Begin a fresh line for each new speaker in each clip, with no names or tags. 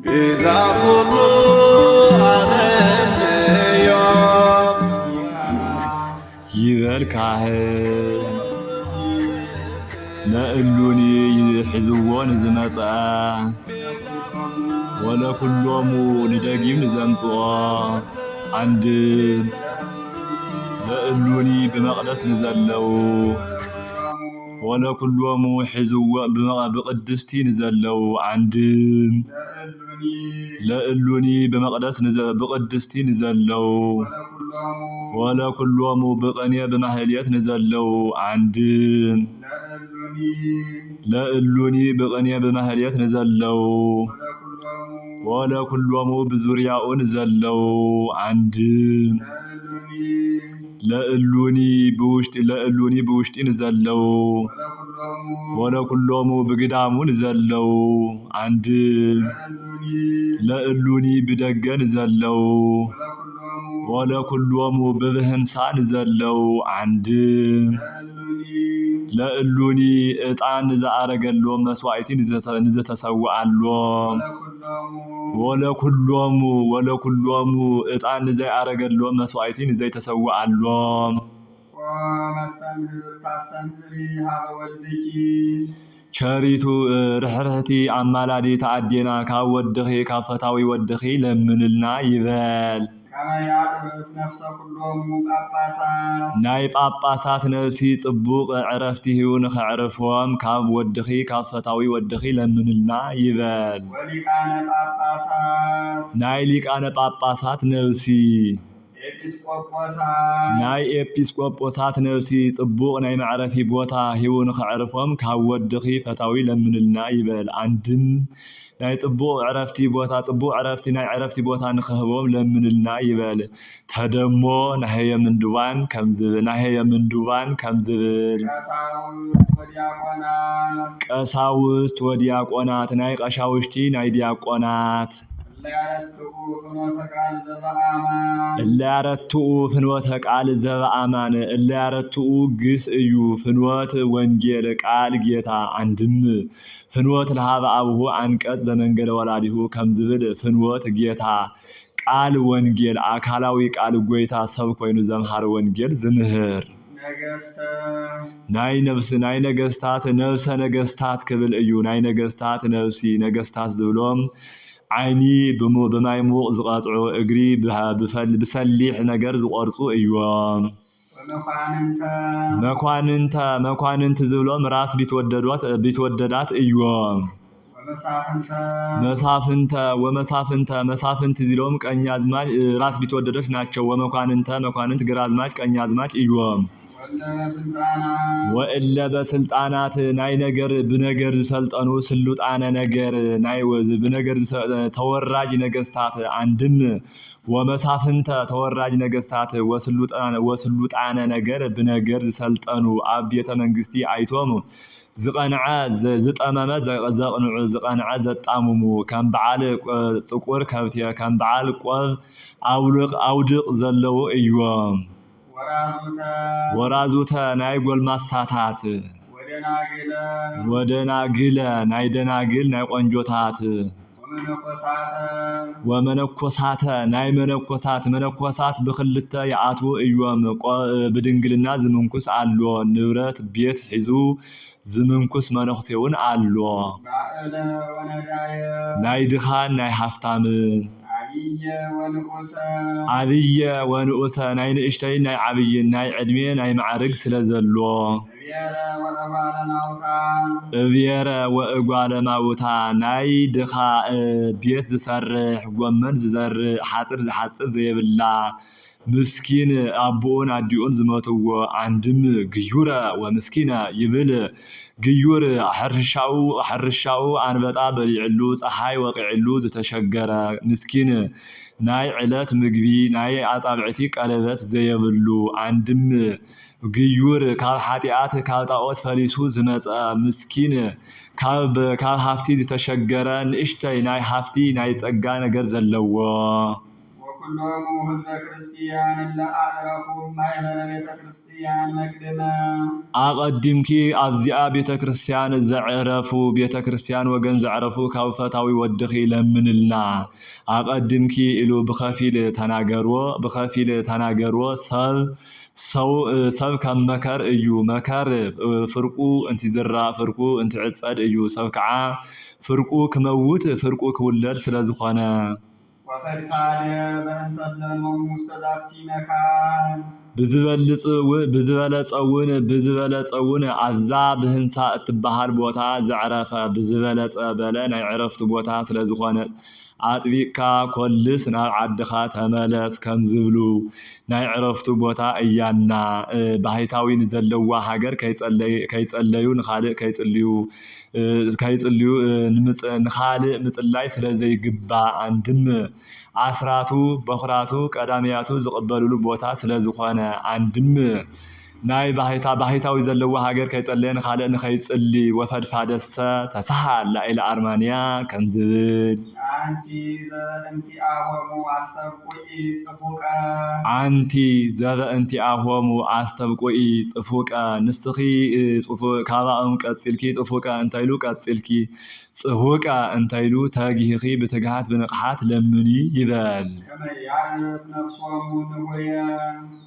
إذا كل عالم يوم
يبركعه لألوني يحزوون زمتا ولا كلهم نداقيم زمصوا عند لألوني بمقدس نزلوا ولا كلهم حزوا بقدستي نزلوا عند لألوني بمقدس نزل بقدستي نزلوا ولا كلهم بقنية بمحليات نزلوا عند لألوني بقنية بمحليات نزلوا ولا كلهم بزرياء نزلوا عند لألوني بوشتي نزلوا ولا كلهم بقدام نزلوا عند لألوني بدقة نزلوا ولا كلهم ببهنسا نزلوا عند لألوني اتعان زعرق اللوم مسوائتين نزتسوء اللوم ولا كلهم اتعان زعرق اللوم مسوائتين زي تسوء اللوم شاريتو رحرتي عمالادي تعدينا كاودخي كافتاوي ودخي لمنلنا يبال ناي باباسات نفسي صبوق عرفتي هو نخعرفهم كاب ودخي كافتاوي ودخي لمنلنا يبال ناي ليك انا باباسات نفسي ناي إبسكوبوسات نفسي صبوق ناي معرفي بوتا هيو نخعرفهم كاودخي فتاوي لمنلنا يبال عندن ناي صبوق عرفتي بوتا صبوق عرفتي ناي عرفتي بوتا نخهبهم لمنلنا يبال تدمو نهي من دوان كمزبل نهي من دوان كمزبل قساوست ودياقونات ناي قشاوشتي ناي دياقونات اللي أردتو فنوة قال زبأمان اللي أردتو قس ايو فنوة ونجيل قال جيتا عندم فنوة لهذا أبوه عنك زمن قل ولاديه كمزبل فنوة جيتا قال ونجيل أكالاوي قال قويتا سبك وينو زمهار ونجيل زمهر ناي نفس ناي نقستات نفس نقستات كبل ايو ناي نقستات نفسي نقستات زبلوم عيني بماي موق زقاطعو اجري بسليح نجر زقرصو ايوان مكواننت زبلوم راس بيتوددات ايوان مسافنت زلوم ቀኛዝማች ራስ ቢትወደዶች ናቸው መኳንንት ግራዝማች ቀኛዝማች እዩም ወእለ በስልጣናት ናይ ነገር ብነገር ሰልጠኑ ስልጣነ ነገር ናይ ወዝ ብነገር ተወራጅ ነገስታት አንድም ወመሳፍንተ ተወራጅ ነገስታት ወስልጣነ ነገር ብነገር ሰልጠኑ አብ ቤተ መንግስቲ አይቶም زقنع زطممه زقنع زقنع زطاممو كان بعال ጥቁር ከብቲያ كان بعال ቆብ አውድቅ ዘለው እዩም ወራዙተ ናይ ጎልማሳታት ወደናግለ ናይ ደናግል ናይ ቆንጆታት ወመነኮሳተ ናይ መነኮሳት በክልተ ያአቱ እዩም በድንግልና ዝምንኩስ አሎ ንብረት ቤት ሒዙ ዝምንኩስ መነኩሴውን አሎ ናይ ድኻን ናይ ሃፍታም عبية ونؤسا ناي نشتي ناي عبية ناي عدمي ناي معرق سلازلو بيرا وأقوال موتا ناي دخا بيت زسرح ومن زر حاصر زي بالله مسكين أبون عديون زماتو عندم جيورة ومسكينة يبل جيور حرشاو عن بتعبر علوز أحي واقع علوز تشجرة مسكين ناي علات مجبي ناي أصابعتي قلبت زي بلو عندم جيور كاب حاتيات كاب طاوت فليسو زمت مسكين كاب هافتي تشجرة نشتي ناي هافتي ناي تسجان جرز اللوا
ወኩሎሙ ህዝበ ክርስቲያን ለአዕረፉ ማእበረ ቤተ ክርስቲያን መቅድመ
አቀድምኪ አብዚአ ቤተ ክርስቲያን ዘዕረፉ ቤተ ክርስቲያን ወገን ዘዕረፉ ካብ ፈታዊ ወድኺ ለምንልና አቀድምኪ ኢሉ ብኸፊል ተናገርዎ ሰብ ከም መከር እዩ መከር ፍርቁ እንቲ ዝራእ ፍርቁ እንቲ ዕፀድ እዩ ሰብ ከዓ ፍርቁ ክመውት ፍርቁ ክውለድ ስለዝኾነ
ወፈድካደ በእንተለሞሙ ውስተ ዛቲ መካን ብዝበለፀውን አዛ ብህንሳ እትበሃል ቦታ ዘዕረፈ ብዝበለፀ በለ ናይ ዕረፍቲ ቦታ ስለዝኾነ አጥቢቅካ ኮልስ ናብ ዓድኻ ተመለስ ከም ዝብሉ ናይ ዕረፍቱ ቦታ እያና ባሕታዊ ዘለዋ ሃገር ከይጸለዩ ንኻልእ ከይጽልዩ ንኻልእ ምጽላይ ስለዘይግባእ አንድም አስራቱ በኩራቱ ቀዳሚያቱ ዝቕበልሉ ቦታ ስለዝኾነ አንድም ናይ ባሕታዊ ዘለዋ ሃገር ከይጸለየ ንኻልእ ንኸይጽሊ ወፈድፋደሰ ተሳሃል ላኢለ አርማንያ ከም ዝብል አንቲ ዘበእንቲአሆሙ አስተብቁኢ ጽፉቀ ንስኺ ካባኦም ቀጽልኪ ጽፉቀ እንተይሉ ቀጽልኪ ጽሁቀ እንተይሉ ተጊህኺ ብትግሃት ብንቕሓት ለምኒ ይበል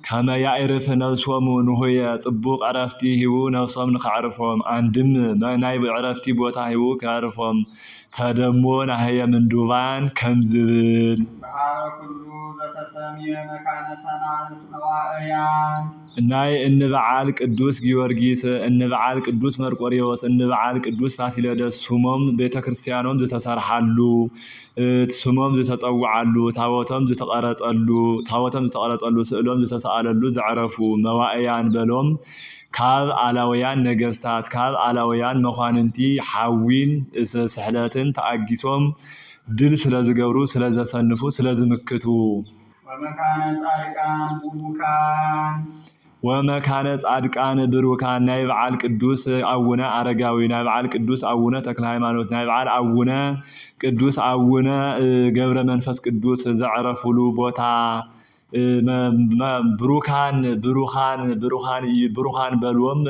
ከመ ያዕርፍ ነፍሶሙ ንሁየ ጽቡቕ ዕረፍቲ ሂቡ ነፍሶም ንኸዕርፎም አንድም ናይ ዕረፍቲ ቦታ ሂቡ ከዕርፎም ተደሞ ናህየ ምንዱባን ከም ዝብል ናይ እንበዓል ቅዱስ ጊዮርጊስ እንበዓል ቅዱስ መርቆሬዎስ እንበዓል ቅዱስ ፋሲለደስ ስሞም ቤተ ክርስቲያኖም ዝተሰርሓሉ ስሞም ዝተጸውዓሉ ታቦቶም ዝተቀረጸሉ ስእሎም ዝተሰአለሉ ዘዕረፉ መዋእያን በሎም ካብ አላውያን ነገስታት ካብ አላውያን መኳንንቲ ሓዊን ስሕለትን ተአጊሶም ድል ስለዝገብሩ ስለዘሰንፉ ስለዝምክቱ ወመካነ ጻድቃን ብሩካን ናይ በዓል ቅዱስ አቡነ አረጋዊ ናይ በዓል ቅዱስ አቡነ ተክለ ሃይማኖት ናይ በዓል አቡነ ቅዱስ አቡነ ገብረ መንፈስ ቅዱስ ዘዕረፉሉ ቦታ ብሩካን በልዎም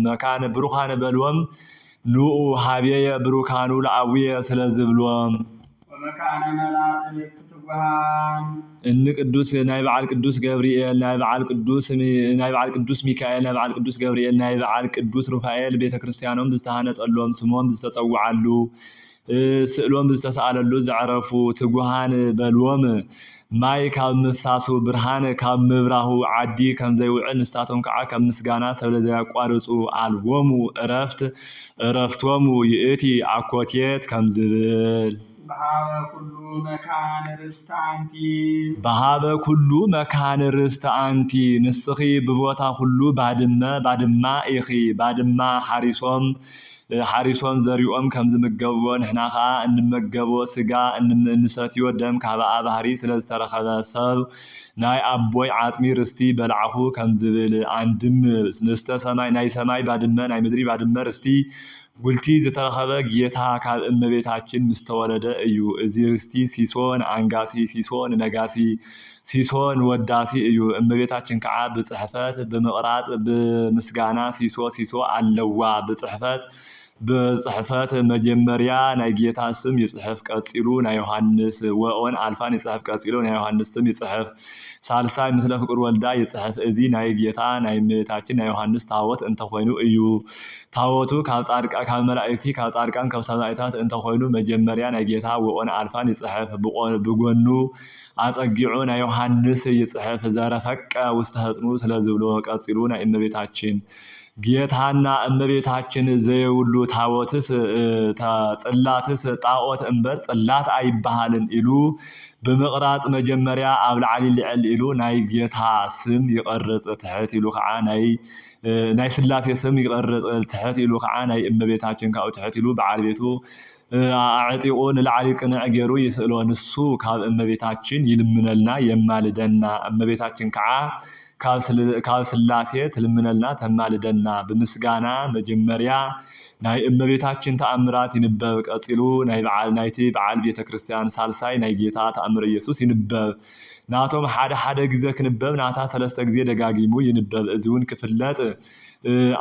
መካነ ብሩካን በልዎም ንኡ ሃብየ ብሩካኑ ለአቡየ ስለዝብሎም ወመካነ መላእክት ትጓሃን
እን ቅዱስ ናይ በዓል ቅዱስ ገብርኤል ናይ በዓል ቅዱስ ሚካኤል ናይ በዓል ቅዱስ ገብርኤል ናይ በዓል ቅዱስ ሩፋኤል ቤተ ክርስቲያኖም ዝተሃነጸሎም ስሞም ዝተጸውዓሉ ስእሎም ዝተሰአለሉ ዘዕረፉ ትጉሃን በልዎም ማይ ካብ ምፍሳሱ ብርሃን ካብ ምብራሁ ዓዲ ከም ዘይውዕል ንስታቶም ከዓ ከም ምስጋና ሰብለ ዘያቋርጹ አልቦሙ ዕረፍቶሙ ይእቲ አኮቴት ከም ዝብል በሃበ ኩሉ መካነ ርስተ አንቲ ንስኺ ብቦታ ሁሉ ባድማ ኢኺ ባድማ ሓሪሶም ዘሪኦም ከም ዝምገብዎ ንሕና ከዓ እንመገቦ ስጋ እንሰትዮ ደም ካብኣ ባህሪ ስለዝተረኸበ ሰብ ናይ አቦይ ዓጽሚ ርስቲ በልዓኹ ከም ዝብል አንድም ንስተ ሰማይ ናይ ሰማይ ባድመ ናይ ምድሪ ባድመ ርስቲ ጉልቲ ዝተረኸበ ጌታ ካብ እመቤታችን ምስተወለደ እዩ እዚ ርስቲ ሲሶን አንጋሲ ሲሶን ነጋሲ ሲሶን ወዳሲ እዩ እመቤታችን ከዓ ብጽሕፈት ብምቕራጽ ብምስጋና ሲሶ ኣለዋ በጽሕፈት መጀመሪያ ናይ ጌታ ስም ይጽሕፍ ቀጺሉ ናይ ዮሐንስ ወኦን አልፋን ይጽሕፍ ቀጺሉ ናይ ዮሐንስ ስም ይጽሕፍ ሳልሳይ ምስለ ፍቁር ወልዳ ይጽሕፍ እዚ ናይ ጌታ ናይ እመቤታችን ናይ ዮሐንስ ታቦት እንተኾይኑ እዩ ታቦቱ ካብ ጻድቃ ካብ መላእክቲ ካብ ጻድቃን ካብ ሰማዕታት እንተኾይኑ መጀመሪያ ናይ ጌታ ወኦን አልፋን ይጽሕፍ ብጎኑ አጸጊዑ ናይ ዮሐንስ ይጽሕፍ ዘረፈቀ ውስተ ህጽኑ ስለዝብሎ ቀጺሉ ናይ እመቤታችን ጌታና እመቤታችን ዘይውሉ ታቦትስ ጽላትስ ጣዖት እምበር ጽላት አይባሃልን ኢሉ ብምቕራጽ መጀመሪያ ኣብ ላዕሊ ልዕል ኢሉ ናይ ጌታ ስም ይቐርጽ ትሕት ኢሉ ከዓ ናይ ስላሴ ስም ይቐርጽ ትሕት ኢሉ ከዓ ናይ እመቤታችን ካብኡ ትሕት ኢሉ በዓል ቤቱ አዕጢቁ ንላዕሊ ቅንዕ ገይሩ ይስእሎ ንሱ ካብ እመቤታችን ይልምነልና የማልደና እመቤታችን ከዓ
ካብ ስላሴ ትልምነልና ተማልደና ብምስጋና መጀመርያ ናይ እመቤታችን ተአምራት ይንበብ ቀጽሉ ናይቲ በዓል ቤተክርስቲያን ሳልሳይ ናይ ጌታ ተአምር ኢየሱስ ይንበብ ናቶም ሓደ ጊዜ ክንበብ ናታ 3 ጊዜ ደጋጊሙ ይንበብ እዚውን ክፍለጥ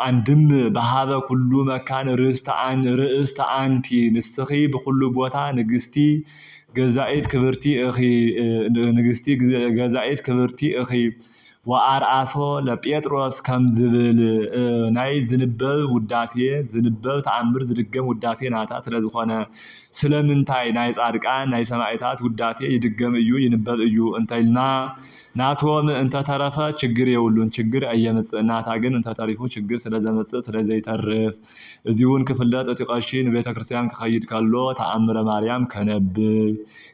አንድም በሃበ ኩሉ መካን ርእስተ አንቲ ንስኺ በኩሉ ቦታ ንግስቲ ገዛኢት ክብርቲ እኺ ወአርአሶ ለጴጥሮስ ከም ዝብል ናይ ዝንበብ ውዳሴ ዝንበብ ተአምር ዝድገም ውዳሴ ናታ ስለዝኾነ ስለምንታይ ናይ ጻድቃን ናይ ሰማዕታት ውዳሴ ይድገም እዩ ይንበብ እዩ እንተይልና ናቶም እንተተረፈ ችግር የውሉን ችግር አየመጽእ ናታ ግን እንተተሪፉ ችግር ስለዘመጽእ ስለዘይተርፍ እዚውን ክፍለጥ እቲቀሺ ንቤተክርስቲያን ክኸይድ ከሎ ተአምረ ማርያም ከነብብ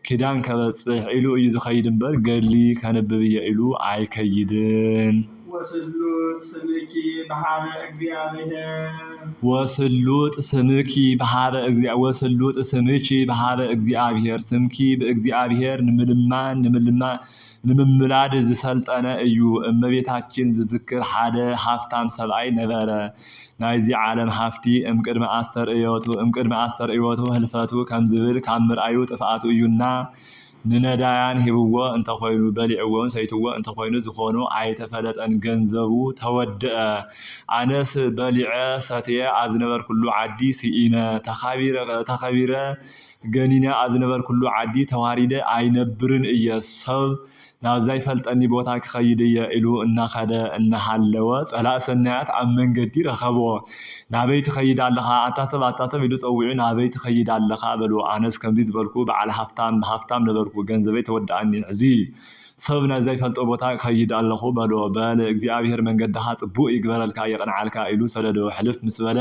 ኪዳን ከበጽሕ ኢሉ እዩ ዝኸይድ እምበር ገሊ ከነብብ ኢሉ አይከይድን
ወስሉጥ ስምኪ በሃበ እግዚአብሔር ስምኪ በእግዚአብሔር ንምምላድ ዝሰልጠነ እዩ እመቤታችን ዝዝክር ሓደ ሃፍታም ሰብአይ ነበረ ናይዚ ዓለም ሃፍቲ እምቅድመ አስተርእዮቱ ህልፈቱ ከም ዝብል ካብ ምርአዩ ጥፍአቱ እዩና ንነዳያን ሂብዎ እንተኮይኑ በሊዕዎን ሰይትዎ እንተኮይኑ ዝኾኑ አይተፈለጠን ገንዘቡ ተወድአ አነስ በሊዐ ሰትየ አዝነበር ኩሉ ዓዲ ሲኢነ ተኸቢረ ገኒነ አዝነበር ኩሉ ዓዲ ተዋሪደ አይነብርን እየ ሰብ ናብ ዘይፈልጠኒ ቦታ ክኸይድ እየ ኢሉ እናኸደ እናሃለወ ጸላእ ሰናያት ኣብ መንገዲ ረኸቦ ናበይ ትኸይድ ኣለኻ አታሰብ ኢሉ ጸውዑ ናበይ ትኸይድ ኣለኻ በልዎ አነስ ከምዚ ዝበልኩ በዓል ሃፍታም ነበርኩ ገንዘበይ ተወድአኒ ሕዚ ሰብ ናይ ዘይፈልጦ ቦታ ክኸይድ ኣለኹ በልዎ በል እግዚአብሔር መንገድኻ ጽቡቕ ይግበረልካ የቕንዓልካ ኢሉ ሰደዶ ሕልፍ ምስ በለ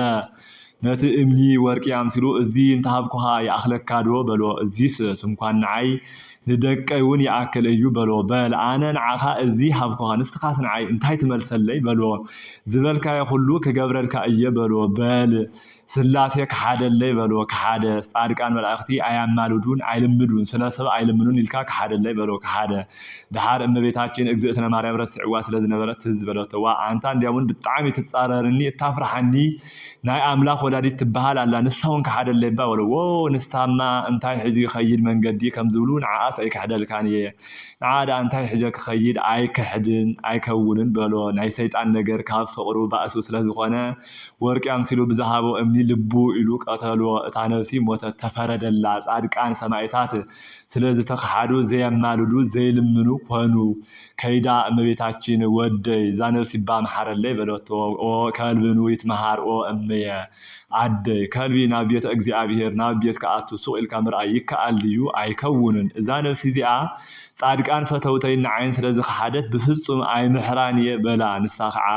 ነቲ እምኒ ወርቂ አምሲሉ እዚ እንተሃብኩኻ ይኣኽለካ ዶ በልዎ እዚስ ስንኳን ንዓይ ንደቀይ እውን ይኣክል እዩ በልዎ በል አነ ንዓኻ እዚ ሃብኩኻ ንስኻስ ንዓይ እንታይ ትመልሰለይ በልዎ ዝበልካዮ ኩሉ ክገብረልካ እየ በልዎ በል ስላሴ ክሓደለይ በልዎ ክሓደ ጻድቃን መላእኽቲ አያማልዱን አይልምዱን ስለሰብ አይልምኑን ኢልካ ክሓደለይ በልዎ ክሓደ ድሓር እመቤታችን እግዝእትነ ማርያም ረስዕዋ ስለዝነበረት ዝበለተዋ አንታ እንዲያውን ብጣዕሚ ትጻረርኒ እታፍራሐኒ ናይ አምላኽ ወላዲት ትበሃል አላ ንሳውን ክሓደለይ በልዎ ንሳማ እንታይ ሕዚ ይኸይድ መንገዲ ከም ዝብሉ ንዓኣስ አይክሕደልካን እየ ንዓዳ እንታይ ሕዚ ክኸይድ አይክሕድን አይከውንን በልዎ ናይ ሰይጣን ነገር ካብ ፍቅሩ ባእሱ ስለዝኾነ ወርቂ አምሲሉ ብዝሃቦ እምኒ ልቡ ኢሉ ቀተልዎ እታ ነፍሲ ሞተት ተፈረደላ ጻድቃን ሰማዕታት ስለዝተኸሓዱ ዘየማልዱ ዘይልምኑ ኮኑ ከይዳ እመቤታችን ወደይ ዛ ነፍሲ ባመሓረለይ በለቶ ከልብኑ ይትመሃር እመየ አደይ ከልቢ ናብ ቤተ እግዚአብሔር ናብ ቤት ከአቱ ሱቅ ኢልካ ምርአይ ይከአል ድዩ አይከውንን እዛ ነፍሲ እዚኣ ጻድቃን ፈተውተይ ንዓይን ስለዝኸሓደት ብፍጹም አይምሕራን የበላ ንሳ ከዓ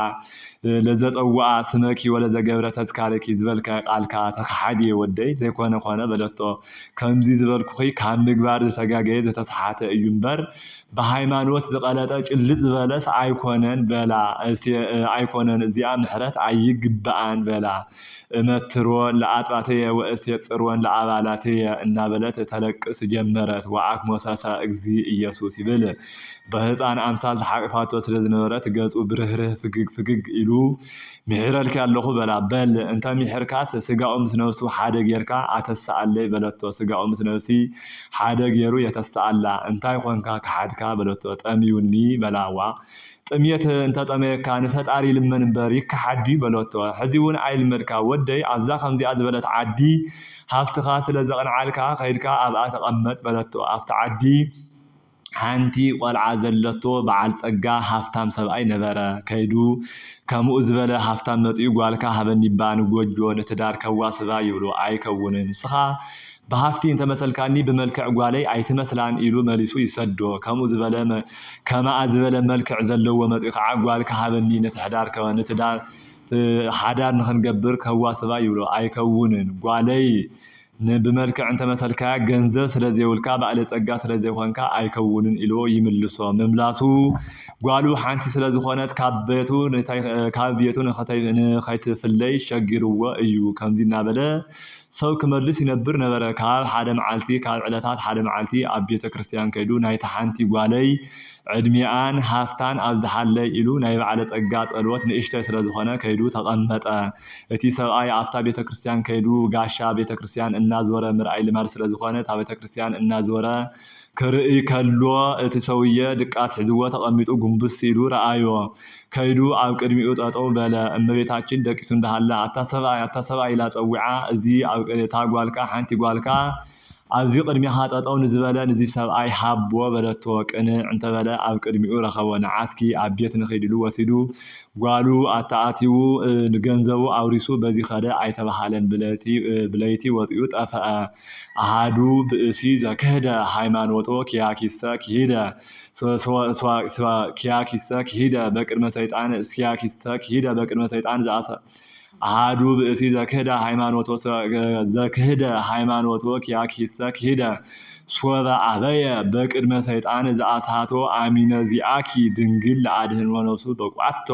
ለዘጸውዓ ስመኪ ወለዘገብረ ተዝካረኪ ዝበልካ ቃልካ ተኸሓዲ ወደይ ዘይኮነ ኮነ በለቶ ከምዚ ዝበልኩኺ ካብ ምግባር ዝተጋገየ ዝተሰሓተ እዩ እምበር በሃይማኖት ዝቐለጠ ጭልጥ ዝበለስ አይኮነን በላ አይኮነን እዚኣ ምሕረት አይግባአን በላ እመትሮን ለአጥባተየ ወእሴጽሮን ለአባላተየ እናበለት ተለቅስ ጀመረት ወአክ ሞሳሳ እግዚ ኢየሱስ ይብል በህፃን አምሳል ተሓቅፋቶ ስለዝነበረት ገጹ ብርህርህ ፍግግ ኢሉ ምሕረልካ ኣለኹ በላ በል እንተ ምሕርካስ ስጋኡ ምስ ነፍሱ ሓደ ጌርካ አተሳአለይ በለቶ ስጋኡ ምስ ነፍሲ ሓደ ጌሩ የተሳአላ እንታይ ኮንካ ክሓድካ በለቶ ጠሚዩኒ በላዋ ጥምየት እንተ ጠመየካ ንፈጣሪ ልመን እምበር ይክሓዲ በለቶ ሕዚ እውን አይልመድካ ወደይ አብዛ ከምዚኣ ዝበለት ዓዲ ሃፍትኻ ስለዘቕንዓልካ ከይድካ ኣብኣ ተቐመጥ በለቶ ኣብቲ ዓዲ ሓንቲ ቆልዓ ዘለቶ በዓል ጸጋ ሃፍታም ሰብአይ ነበረ ከይዱ ከምኡ ዝበለ ሃፍታም መጽኡ ጓልካ ሃበኒባ ንጎጆ ንትዳር ከዋስባ ይብሉ አይከውንን ንስኻ በሃፍቲ እንተመሰልካኒ በመልክዕ ጓለይ አይትመስላን ኢሉ መሊሱ ይሰዶ ከምኡ ዝበለ ከማኣ ዝበለ መልክዕ ዘለዎ መጽኡ ከዓ ጓልካ ሃበኒ ንትሕዳር ንትዳር ሓዳር ንኽንገብር ከዋስባ ይብሉ አይከውንን ጓለይ በመልክዕ እንተመሰልካ ገንዘብ ስለዘይውልካ ባዕለ ጸጋ ስለዘይኾንካ አይከውንን ኢሎ ይምልሶ መምላሱ ጓሉ ሓንቲ ስለዝኾነት ካብ ቤቱ ንኸይትፍለይ ሸጊርዎ እዩ ከምዚ እናበለ
ሰው ክመልስ ይነብር ነበረ ካብ ሓደ መዓልቲ ካብ ዕለታት ሓደ መዓልቲ ኣብ ቤተ ክርስቲያን ከይዱ ናይቲ ሓንቲ ጓለይ ዕድሚኣን ሃፍታን ኣብ ዝሓለይ ኢሉ ናይ በዓለ ጸጋ ጸልወት ንእሽተይ ስለ ዝኾነ ከይዱ ተቐመጠ እቲ ሰብኣይ ኣፍታ ቤተ ክርስቲያን ከይዱ ጋሻ ቤተ ክርስቲያን እናዞረ ምርኣይ ልማድ ስለ ዝኾነ እታ ቤተ ክርስቲያን እናዞረ ክርኢ ከሎ እቲ ሰውየ ድቃስ ሒዝዎ ተቐሚጡ ጉንብስ ኢሉ ረኣዮ ከይዱ ኣብ ቅድሚኡ ጠጠው በለ እመቤታችን ደቂሱ እንዳሃላ ኣታ ሰብኣይ ኢላ ፀዊዓ እዚ ኣብ እታ ጓልካ ሓንቲ ጓልካ ኣብዚ ቅድሚኻ ጠጠው ንዝበለ ንዚ ሰብኣይ ሃቦ በለቶ ቅንዕ እንተበለ ኣብ ቅድሚኡ ረኸቦ ንዓስኪ ኣብ ቤት ንኸይድሉ ወሲዱ ጓሉ ኣተኣቲው ንገንዘቡ ኣውሪሱ በዚ ኸደ ኣይተባሃለን ብለይቲ ወፂኡ ጠፍአ ኣሃዱ ብእሲ ዘክህደ ሃይማኖቶ ኪያኪሰ ክሂደ በቅድመ ሰይጣን እስኪያኪሰ ክሂደ በቅድመ ሰይጣን ዝኣሰ አሃዱ ብእሲ ዘክህደ ሃይማኖቶ ኪያኪሰ ክሂደ ሶበ አበየ በቅድመ ሰይጣን ዘአሳቶ አሚነ ዚአኪ ድንግል ለአድህንወ ነፍሱ በቋቶ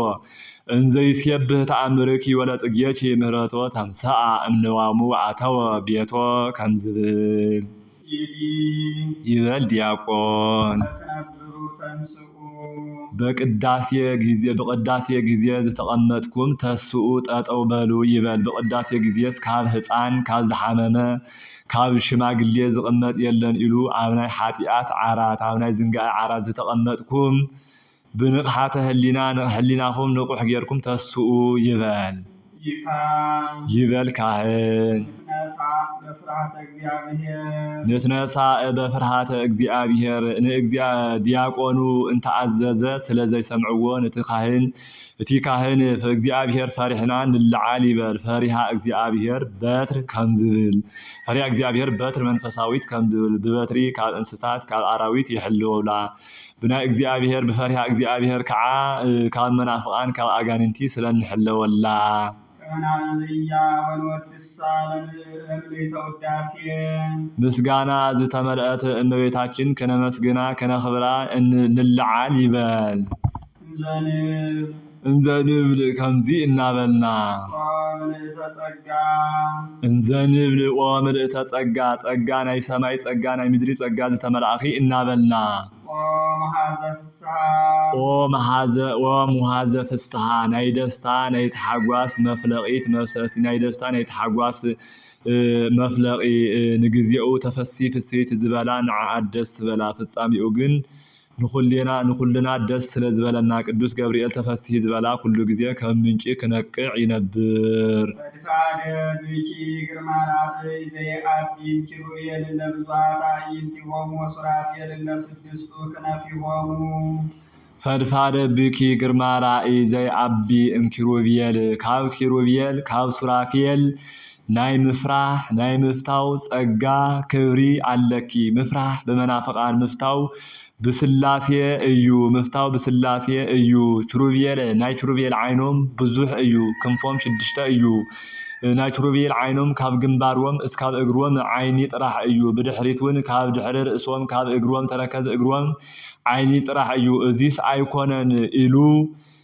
እንዘ ይስየብህ ተአምርኪ ወለጽጌኪ ምህረቶ ተንሰአ እምንዋሙ አተወ ቤቶ ከምዝብል ይበል ዲያቆን። በቅዳሴ ጊዜ ዝተቀመጥኩም ተስኡ ጠጠው በሉ ይበል። በቅዳሴ ጊዜስ ካብ ህፃን ካብ ዝሓመመ ካብ ሽማግሌ ዝቅመጥ የለን ኢሉ ኣብ ናይ ሓጢአት ዓራት ኣብ ናይ ዝንጋዕ ዓራት ዝተቀመጥኩም ብንቅሓተ ህሊናኹም ንቁሕ ጌርኩም ተስኡ ይበል ካህን። ንትነሳእ በፍርሃተ እግዚአብሔር ዲያቆኑ እንተአዘዘ ስለ ዘይሰምዕዎ እቲ ካህን እግዚአብሔር ፈሪሕና ንልዓል ይበል። ፈሪሃ እግዚአብሔር በትር ከምዝብል ፈሪሃ እግዚአብሔር በትር መንፈሳዊት ከምዝብል ብበትሪ ካብ እንስሳት ካብ አራዊት ይሕልውላ ብናይ እግዚአብሔር ብፈሪሃ እግዚአብሔር ከዓ ካብ መናፍቃን ካብ አጋንንቲ ስለንሕለወላ ምስጋና ዝተመልአት እመቤታችን ከነመስግና ከነኽብራ እንልዓል ይበል። እንዘንብል ከምዚ እናበልና እንዘንብል ኦ ምልእተ ጸጋ ጸጋ ናይ ሰማይ ጸጋ ናይ ምድሪ ጸጋ ዝተመልአኺ እናበልና ኦ ሙሃዘ ፍስሓ ናይ ደስታ ናይ ተሓጓስ መፍለቂት መብሰስቲ ናይ ደስታ ናይ ተሓጓስ መፍለቂ ንግዚኡ ተፈሲ ፍስሕት ዝበላ ንዓዓት ደስ ዝበላ ፍጻሚኡ ግን ንኩልና ደስ ስለ ዝበለና ቅዱስ ገብርኤል ተፈሲሒ ዝበላ ኩሉ ግዜ ከም ምንጪ ክነቅዕ ይነብር። ፈድፋደ ብኪ ግርማ ራእይ ዘይዓቢ እምኪሩቤል ካብ ኪሩቤል ካብ ሱራፌል ናይ ምፍራህ ናይ ምፍታው ጸጋ ክብሪ ኣለኪ። ምፍራህ በመናፍቃን ምፍታው ብስላሴ እዩ ምፍታው ብስላሴ እዩ። ኪሩቤል ናይ ኪሩቤል ዓይኖም ብዙሕ እዩ ክንፎም 6 እዩ። ናይ ኪሩቤል ዓይኖም ካብ ግንባሮም እስካብ እግሮም ዓይኒ ጥራሕ እዩ። ብድሕሪት እውን ካብ ድሕሪ ርእሶም ካብ እግሮም ተረከዘ እግሮም ዓይኒ ጥራሕ እዩ። እዚስ ኣይኮነን ኢሉ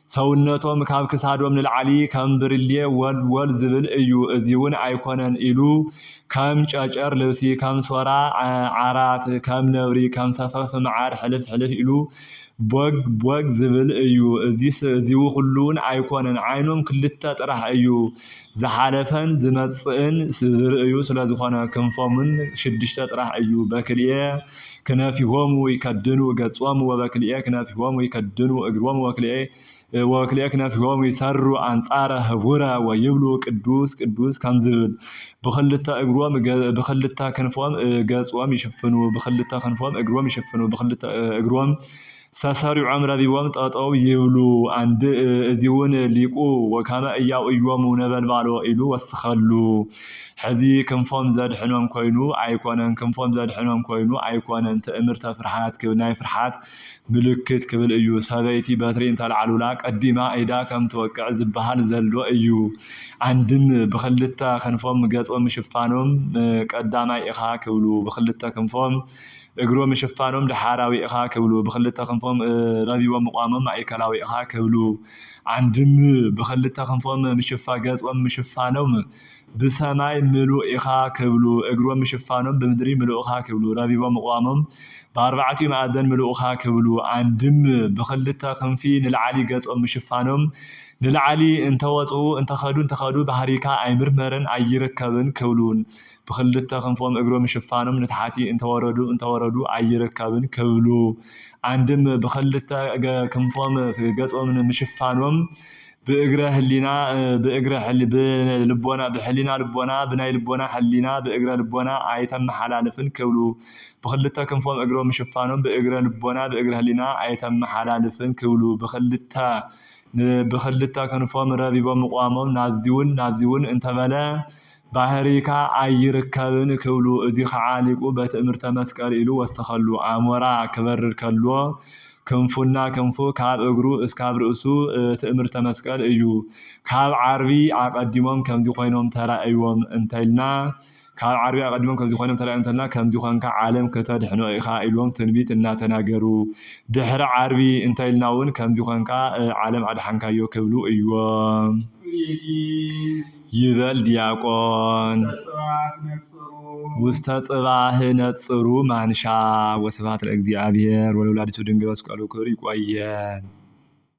ሰውነቶም ካብ ክሳዶም ንላዕሊ ከም ብርሌ ወልወል ዝብል እዩ። እዚ እውን ኣይኮነን ኢሉ ከም ጨጨር ልብሲ ከም ሶራ ዓራት ከም ነብሪ ከም ሰፈፍ መዓር ሕልፍ ሕልፍ ኢሉ ቦግ ዝብል እዩ። እዚው ኩሉን ኣይኮነን ዓይኖም ክልተ ጥራሕ እዩ። ዝሓለፈን ዝመጽእን ዝርእዩ ስለ ዝኾነ ክንፎምን 6 ጥራሕ እዩ። በክልኤ ክነፊሆሙ ይከድኑ ገጾም ወበክልኤ ክነፊሆሙ ይከድኑ እግሮም ወክልኤ ክነፊሆሙ ይሰሩ አንጻረ ህቡረ ወይብሉ ቅዱስ ቅዱስ ከም ዝብል ብክልተ እግሮም ብክልተ ክንፎም ገጾም ይሽፍኑ ብክልተ ክንፎም እግሮም ይሽፍኑ ብክልተ እግሮም ሰሰሪዖም ረቢቦም ጠጠው ይብሉ። አንድ እዚውን ሊቁ ወከመ እያው እዮሙ ነበልባሎ ኢሉ ወስኸሉ ሕዚ ክንፎም ዘድሕኖም ኮይኑ ኣይኮነን ክንፎም ዘድሕኖም ኮይኑ ኣይኮነን ትእምርተ ፍርሃት ክብል ናይ ፍርሃት ምልክት ክብል እዩ። ሰበይቲ በትሪ እንተልዓሉላ ቀዲማ ኢዳ ከም ትወቅዕ ዝበሃል ዘሎ እዩ። አንድም ብክልተ ክንፎም ገጾም ሽፋኖም ቀዳማይ ኢኻ ክብሉ ብክልተ ክንፎም እግሮም ሽፋኖም ድሓራዊ ኢኻ ክብሉ ብክልተ ክንፎም ክንፎም ረቢቦም መቋሞም ማእከላዊ ኢኻ ክብሉ አንድም በክልተ ክንፎም ምሽፋ ገጾም ምሽፋኖም በሰማይ ምሉእ ኢኻ ክብሉ እግሮም ምሽፋኖም በምድሪ ምሉእ ኢኻ ክብሉ ረቢቦም መቋሞም በአርባዕቱ ማዕዘን ምሉእ ኢኻ ክብሉ አንድም በክልተ ክንፊ ንላዕሊ ገጾም ምሽፋኖም ንላዕሊ እንተኸዱ ባህሪካ አይምርመርን አይረከብን ክብሉን በክልተ ክንፎም እግሮም ምሽፋኖም ንታሕቲ እንተወረዱ አይረከብን ክብሉ አንድም በክልተ ክንፎም ገጾም ምሽፋኖም በእግረ ህሊና በህሊና ልቦና በናይ ልቦና ህሊና በእግረ ልቦና አይተመሐላልፍን ክብሉ በክልተ ክንፎም እግሮም ምሽፋኖም በእግረ ልቦና በእግረ ህሊና አይተመሐላልፍን ክብሉ በክልተ ክንፎም ረቢቦም መቋሞም ናዚውን እንተበለ ባህሪካ አይርከብን ክብሉ እዚ ከዓ ሊቁ በትእምርተ መስቀል ኢሉ ወሰኸሉ አሞራ ክበርር ከሎ ክንፉና ክንፉ ካብ እግሩ እስካብ ርእሱ ትእምርተ መስቀል እዩ ካብ ዓርቢ አቀዲሞም ከምዚ ኮይኖም ተራእዮም እንተልና ካብ ዓርቢ አቀዲሞም ከምዚ ኮይኖም ተራእዮም እንተልና ከምዚ ኮንካ ዓለም ከተድሕኖ ኢኻ ኢሎም ትንቢት እናተናገሩ ድሕሪ ዓርቢ እንተይልናውን ከምዚ ኮንካ ዓለም አድሓንካዮ ክብሉ እዮም ይበል ዲያቆን ውስተ ጽባህ ነጽሩ ማንሻ ወስብሐት ለእግዚአብሔር ወለወላዲቱ ድንግል መስቀሉ ክብር ይቆየን።